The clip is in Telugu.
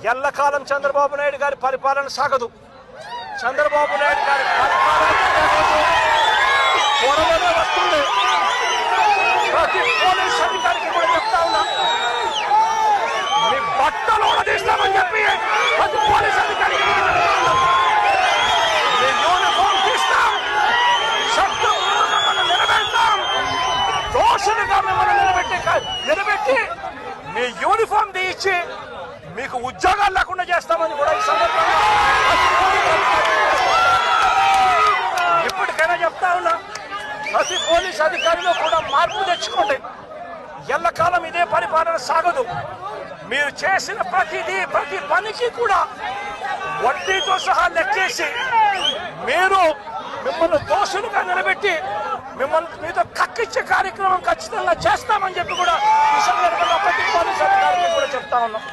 ఎల్లకాలం చంద్రబాబు నాయుడు గారి పరిపాలన సాగదు. చంద్రబాబు నాయుడు గారి పరిపాలన త్వరలోనే వస్తుంది. ప్రతి పోలీస్ అధికారికి కూడా చెప్తా ఉన్నా, మీ బట్టలు తీస్తామని చెప్పి ప్రతి పోలీస్ అధికారికి మీ యూనిఫామ్ తీస్తాం, శబ్దం నిలబెడతాం, దోషులుగా మిమ్మల్ని నిలబెట్టి మీ యూనిఫామ్ తీయించి మీకు ఉద్యోగాలు లేకుండా చేస్తామని కూడా ఈ సందర్భంగా ఇప్పటికైనా చెప్తా ఉన్నా, ప్రతి పోలీస్ అధికారిలో కూడా మార్పు తెచ్చుకోండి. ఎల్లకాలం ఇదే పరిపాలన సాగదు. మీరు చేసిన ప్రతి పనికి కూడా వడ్డీతో సహా లెక్కేసి మిమ్మల్ని దోషులుగా నిలబెట్టి మీతో కక్కిచ్చే కార్యక్రమం ఖచ్చితంగా చేస్తామని చెప్పి కూడా ఈ సందర్భంగా ప్రతి పోలీస్ అధికారులకు కూడా చెప్తా ఉన్నాం.